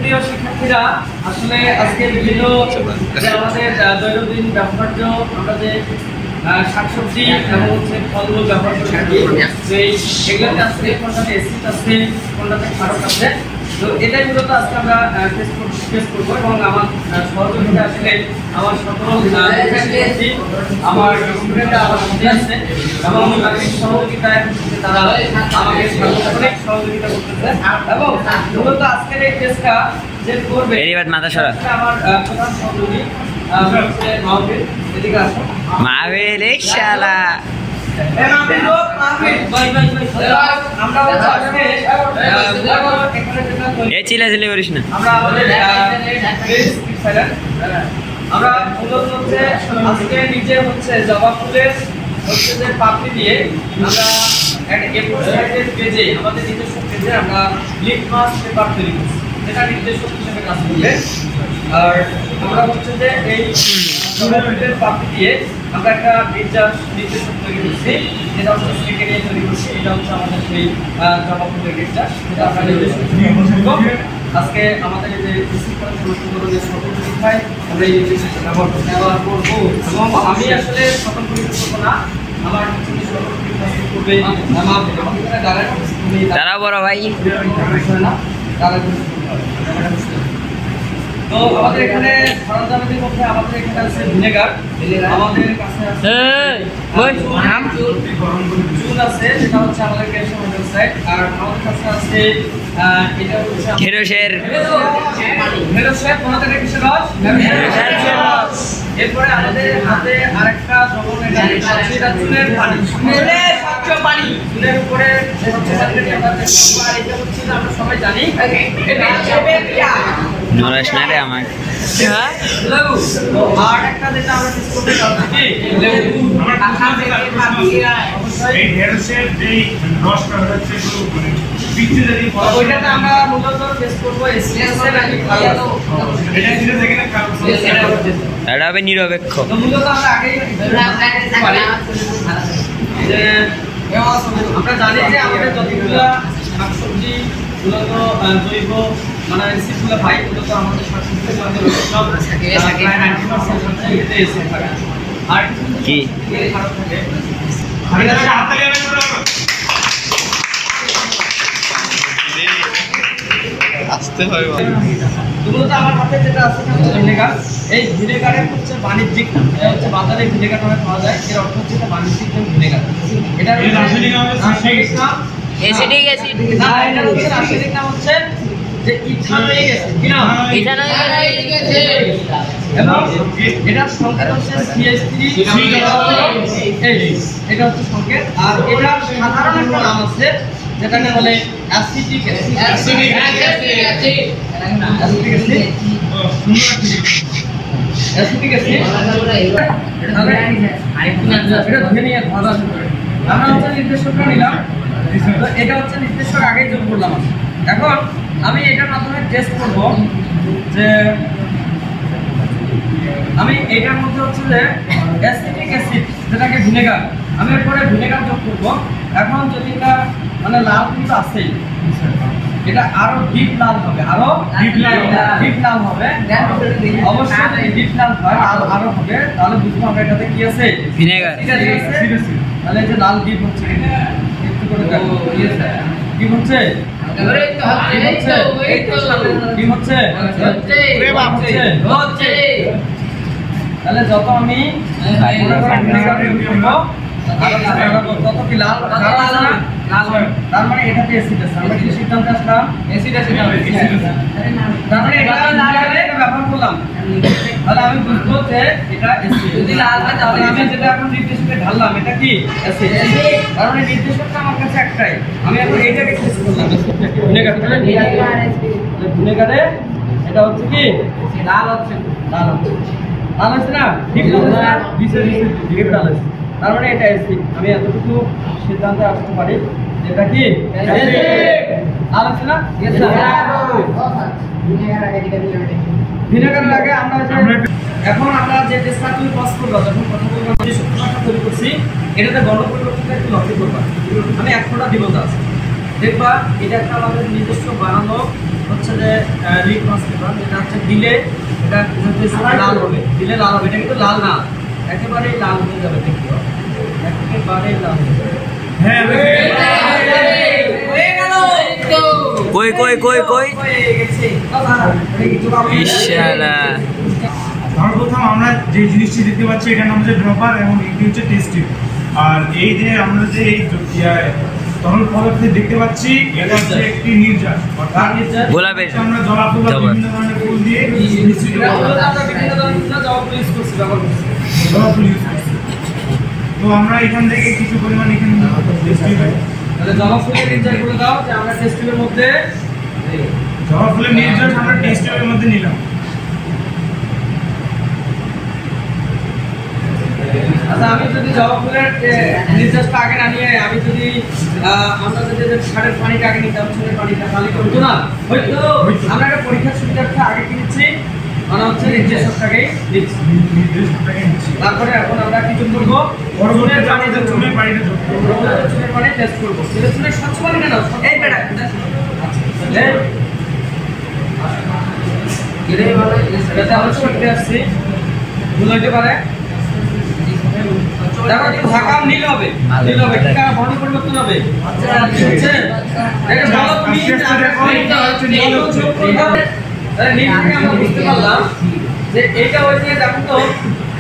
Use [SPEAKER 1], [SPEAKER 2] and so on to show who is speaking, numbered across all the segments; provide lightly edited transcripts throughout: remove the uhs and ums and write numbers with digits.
[SPEAKER 1] প্রিয় শিক্ষার্থীরা, আসলে আজকে বিভিন্ন যে আমাদের দৈনন্দিন ব্যবহার্য আমরা যে শাকসবজি এবং হচ্ছে ফলমূল ব্যবহার করে থাকি, এগুলোতে আসলে কোনটাতে অ্যাসিড আছে, কোনটাতে ক্ষারক আছে। তো এটাই মূলত আজকে আমরা টেস্ট করবো এবং আমার সহযোগিতা আসলে আমার সকল আমার স্টুডেন্টরা আমার সাথে আছে এবং তাদের সহযোগিতায় তারা আমাকে অনেক সহযোগিতা করতেছে। এবং মূলত আজকের এই টেস্টটা যে করবে আমার প্রধান সহযোগী মাহফিল, এদিকে আসো
[SPEAKER 2] মাহফিল ইনশাআল্লাহ।
[SPEAKER 1] আমরা মূলত হচ্ছে আজকে নিজে হচ্ছে জবা ফুলের হচ্ছে যে পাপড়ি দিয়ে আমরা একটা A4 সাইজের পেজে আমাদের নিজস্ব পেজে আমরা লিটমাস পেপার তৈরি করছি, যেটা নিজস্ব হিসেবে কাজ করবে। আর আমরা হচ্ছে যে এই জবা ফুলের পাপড়ি দিয়ে আমরা একটা নির্দেশক তৈরি করছি, যেটা হচ্ছে স্টিকে নিয়ে তৈরি করছি। এটা হচ্ছে আমাদের সেই জবা ফুলের নির্দেশ, যেটা আমরা নিজস্ব আজকে আমাদের যে যে সকল পরীক্ষায় আমরা এই নির্দেশটা ব্যবহার করবো। এবং আমি আসলে সকল পরীক্ষা করবো না, আমার হচ্ছে সকল পরীক্ষা করবে
[SPEAKER 2] তারা বড় ভাই
[SPEAKER 1] না তারা। তো আমাদের এখানে সরঞ্জামের মধ্যে আমাদের এখানে আছে ভিনেগার, আমাদের কাছে আছে চুন আছে, যেটা হচ্ছে আমাদের ক্যালসিয়াম হাইড্রোক্সাইড। আর আমাদের কাছে আছে এটা হচ্ছে
[SPEAKER 2] ঢেঁড়সের
[SPEAKER 1] তোমাদের কিসের রস। এরপরে আমাদের হাতে আরেকটা দ্রবণ, এটা চুনের পানি, চুনের উপরে আমরা সবাই জানি
[SPEAKER 2] নরেশ না রে আমার।
[SPEAKER 1] আর একটা যেটা আমরা টেস্ট করতে চাচ্ছি ওইটাতে আমরা মূলত টেস্ট করবো
[SPEAKER 2] এটা হবে নিরপেক্ষ।
[SPEAKER 1] মূলত আমরা আগেই আমরা জানি যে আমাদের যতগুলো শাকসবজি মূলত জৈব মানে রেসিপিগুলো পাই, মূলত আমাদের শাকসবজির মধ্যে সব আর
[SPEAKER 2] কি আসতে হয়।
[SPEAKER 1] মূলত আমার হাতে যেটা আছে ভিনেগার, এই ভিনেগারের হচ্ছে বাণিজ্যিক নাম, এটা হচ্ছে বাজারে ভিনেগার নামে পাওয়া যায়। এর অর্থ হচ্ছে এটা বাণিজ্যিক নাম ভিনেগার। এটা রাসায়নিক নাম
[SPEAKER 2] অ্যাসিডিক অ্যাসিড,
[SPEAKER 1] না এটা হচ্ছে রাসায়নিক নাম হচ্ছে যে ইথানোয়িক অ্যাসিড। কি নাম?
[SPEAKER 2] Ethanoic acid.
[SPEAKER 1] এবং এটা সংকেত হচ্ছে CH3, এটা হচ্ছে সংকেত। আর এটা সাধারণ একটা নাম আছে যেটাকে বলে acetic acid. Acetic acid, acetic acid. এটা ধুয়ে নিয়ে ভাজা শুরু করে আমরা হচ্ছে নির্দেশকটা নিলাম। এটা হচ্ছে নির্দেশক আগেই যোগ করলাম। এখন আমি এটার মাধ্যমে টেস্ট করব যে আমি এটার মধ্যে হচ্ছে যে অ্যাসিটিক অ্যাসিড যেটাকে ভিনেগার, আমি এরপরে ভিনেগার যোগ করব। এখন যদি এটা মানে লাল কিন্তু আছেই, এটা আরো ডিপ লাল হবে, আরো ডিপ লাল হবে। অবশ্যই যদি ডিপ লাল হয় আরো হবে, তাহলে বুঝবো আমরা এটাতে কি আছে,
[SPEAKER 2] ভিনেগার।
[SPEAKER 1] তাহলে যে লাল ডিপ হচ্ছে একটু করে দেখো কি আছে, ডিপ হচ্ছে তাহলে যত আমি তত কি লাল তার মানে এটাতে অ্যাসিড আছে। আমরা কি সিদ্ধান্ত আসলাম অ্যাসিড আছে, তার মানে এটা ব্যবহার করলাম, তাহলে আমি বুঝবো যে এটা অ্যাসিড। যদি লাল হয় তাহলে আমি যেটা এখন নির্দেশকে ঢাললাম এটা কি অ্যাসিড, কারণ এই নির্দেশকটা আমার কাছে একটাই। আমি এখন এইটাকে টেস্ট করলাম ভিনেগারে, এটা হচ্ছে কি লাল হচ্ছে না, ডিপ লাল আছে, তার মানে এটা অ্যাসিড। আমি এতটুকু সিদ্ধান্তে আসতে পারি যেটা কি লাল আছে না। ভিনেগারের আগে আমরা এখন আমরা যে টেস্টটা তুমি পাস করবা, যখন কথা বলবো যে সূত্রটা তৈরি করছি, এটাতে গণপরিবর্তনটা একটু লক্ষ্য করবা। আমি এক ফোঁটা দিব আছে, দেখবা এটা একটা আমাদের নিজস্ব বানানো হচ্ছে যে লিটমাস পেপার, যেটা হচ্ছে দিলে এটা লাল হবে, দিলে লাল হবে। এটা কিন্তু লাল না, একেবারেই লাল হয়ে যাবে, দেখো একেবারেই লাল হয়ে যাবে। হ্যাঁ হয়ে গেল।
[SPEAKER 2] কই কই কই কই ইনশাআল্লাহ।
[SPEAKER 3] সর্বপ্রথম আমরা যে জিনিসটি দেখতে পাচ্ছি এটার নাম হচ্ছে ড্রপার এবং এটি হচ্ছে টেস্ট টিউব। আর এই যে আমরা যে এই তরল পদার্থ দেখতে পাচ্ছি এটা হচ্ছে একটি নির্যাস, অর্থাৎ
[SPEAKER 2] গোলাপের
[SPEAKER 3] আমরা জবা ফুল বা বিভিন্ন ধরনের ফুল দিয়ে মিশ্রিত জবা ফুল ইউজ করছি। তো আমরা এখান থেকে কিছু পরিমাণ এখানে টেস্ট টিউবে
[SPEAKER 1] তাহলে জবা ফুলের নির্যাস করে দাও যে আমরা টেস্ট টিউবের মধ্যে
[SPEAKER 3] জবা ফুলের নির্যাস আমরা টেস্ট টিউবের মধ্যে নিলাম।
[SPEAKER 1] আচ্ছা, আমি যদি জবা ফুলের নির্যাসটা আগে না নিয়ে আমি যদি আমরা যদি সারের পানিটা আগে নিতাম, চুনের পানিটা তাহলে কি হতো না? হয়তো আমরা একটা পরীক্ষার সুবিধার্থে আগে কিনেছি, মানে হচ্ছে নির্যাসটাকে দিচ্ছি। তারপরে এখন আমরা কি করবো, চুনের পানিটা চুনের পানিটা চুনের পানি টেস্ট করবো। চুনের স্বচ্ছ পানিটা নাও, এই বেটা এটা আমরা করতে আসছি, ভুল হইতে পারে। দেখো ঢাকা নীল হবে, নীল হবে, ঠিক আছে, বর্ণ পরিবর্তন হবে। আচ্ছা ঠিক আছে, এটা ভালো তুমি নীল থেকে আমরা বুঝতে পারলাম যে এটা হচ্ছে, দেখো তো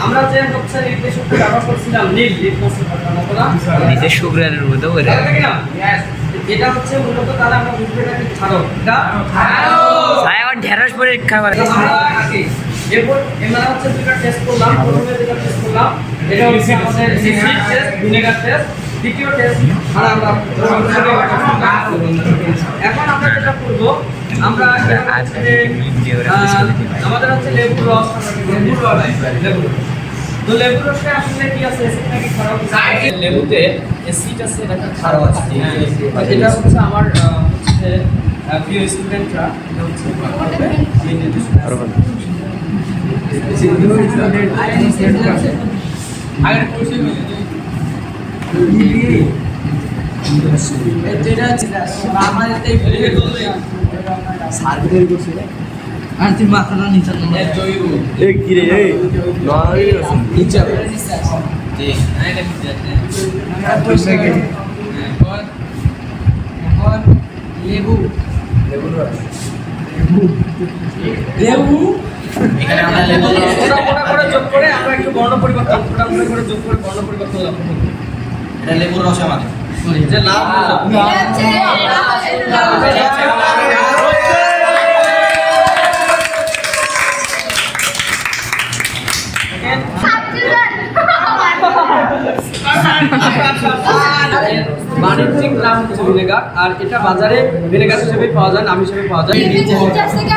[SPEAKER 1] আমরা যে হচ্ছে নির্দেশকটা ব্যবহার করছিলাম নীল লিটমাসের মতো না,
[SPEAKER 2] নিচে শুক্রারের মতো করে
[SPEAKER 1] এটা হচ্ছে মূলত তারা আমরা বুঝতে পারি ছাড়ো, এটা
[SPEAKER 2] ভাই এখন ঢেঁড়স পরীক্ষা করে
[SPEAKER 1] এরপর আমরা হচ্ছে দুটো টেস্ট করলাম। প্রথমে যেটা টেস্ট করলাম এটা হচ্ছে আমাদের অ্যাসিড টেস্ট, ভিনেগার টেস্ট। দ্বিতীয় টেস্ট আর আমরা এখন আমরা যেটা করব, আমরা আমাদের হচ্ছে লেবুর রস, তো লেবুর রসে আসলে কি আছে, অ্যাসিড নাকি খারাপ? লেবুতে অ্যাসিড আছে, এটা খারাপ আছে। এটা হচ্ছে আমার হচ্ছে প্রিয় স্টুডেন্টরা, এটা হচ্ছে লেবু এখানে আমরা লেবু করে যোগ করে আমরা একটু বর্ণ পরিবর্তন করে যোগ করে বর্ণ পরিবর্তন লক্ষ্য করব। এটা লেবুর রস আমাদের যে লাল বাণিজ্যিক নাম হচ্ছে ভিনেগার, আর এটা বাজারে ভিনেগার হিসেবে পাওয়া যায়, নাম হিসেবে পাওয়া যায়।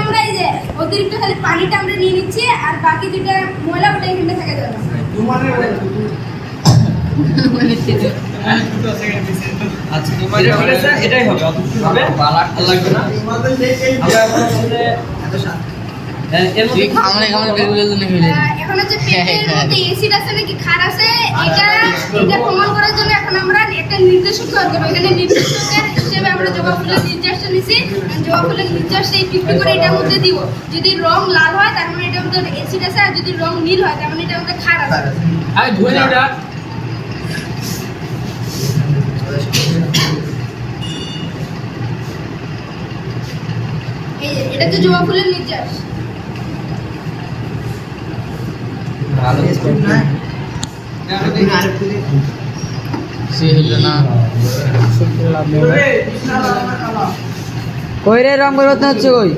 [SPEAKER 4] আমরা এই যে অতিরিক্ত খালি পানিটা আমরা নিয়ে নিচ্ছি আর বাকি যেটা ময়লা ওটা এখানে থেকে যাবে।
[SPEAKER 1] আচ্ছা ঠিক আছে, এটাই হবে, অতটুকু হবে, লাগবে না। আমরা এখন আসলে
[SPEAKER 4] এখন হচ্ছে পেটের মধ্যে অ্যাসিড আছে নাকি ক্ষার আছে, এটা প্রমাণ করার জন্য এখন আমরা একটা নির্দেশক তৈরি করব। এখানে নির্দেশকের হিসেবে আমরা জবা ফুলের নির্যাসটা নিছি, জবা ফুলের নির্যাসটা এই 50 করে এটার মধ্যে দিব। যদি রং লাল হয় তার মানে এটার মধ্যে অ্যাসিড আছে, আর যদি রং নীল হয় তার মানে এটার মধ্যে ক্ষার আছে।
[SPEAKER 1] আই ধুয়ে নাওটা
[SPEAKER 4] এই যে এটা তো জবা ফুলের নির্যাস।
[SPEAKER 1] ভালো স্কোর না সে হলো না
[SPEAKER 2] কই রে রং পরিবর্তন হচ্ছে কই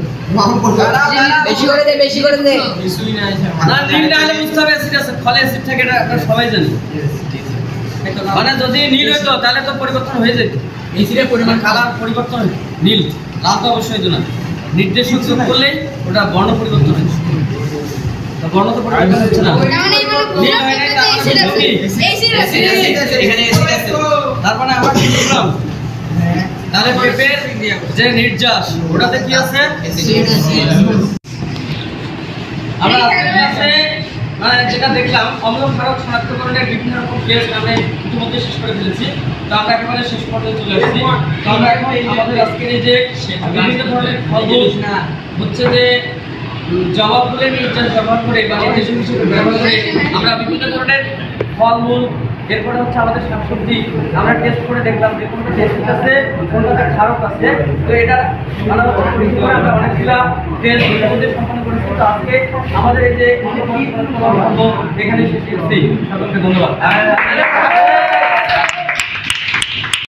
[SPEAKER 2] বেশি করে দে
[SPEAKER 1] না নীল না হলে বুঝতে হবে অ্যাসিড আছে, ফলে অ্যাসিড থাকে, এটা আমরা সবাই জানি। মানে যদি নীল হতো তাহলে তো পরিবর্তন হয়ে যেত, অ্যাসিডের পরিমাণ কালার পরিবর্তন নীল, লাল তো অবশ্যই হতো না। নির্দেশক যোগ করলেই ওটা বর্ণ পরিবর্তন হচ্ছে, বর্ণ তো পরিবর্তন হচ্ছে না, নীল হয় না, এখানে অ্যাসিড আছে। তার মানে আমরা কি বুঝলাম, তাহলে পেঁপের যে নির্যাস ওটাতে কি আছে, আমরা যেটা দেখলাম অম্ল ক্ষারক শনাক্তকরণের বিভিন্ন রকম টেস্ট আমরা ইতিমধ্যে শেষ করে ফেলেছি। তো আমরা একেবারে শেষ পর্যায়ে চলে এসেছি। তো আমরা এখন আমাদের আজকের এই যে বিভিন্ন ধরনের ফলমূল হচ্ছে যে জবা ফুলের নির্যাস ব্যবহার করে বা নির্যাস হিসেবে ব্যবহার করে আমরা বিভিন্ন ধরনের ফলমূল, এরপরে হচ্ছে আমাদের শাকসবজি আমরা টেস্ট করে দেখলাম যে কোনটা টেস্ট আছে, কোনটা খারাপ আছে। তো এটা আলাদা পরীক্ষা করে আমরা অনেকগুলা টেস্ট সম্পন্ন করেছি। তো আজকে আমাদের এই যে এখানে শেষ করছি। সকলকে ধন্যবাদ।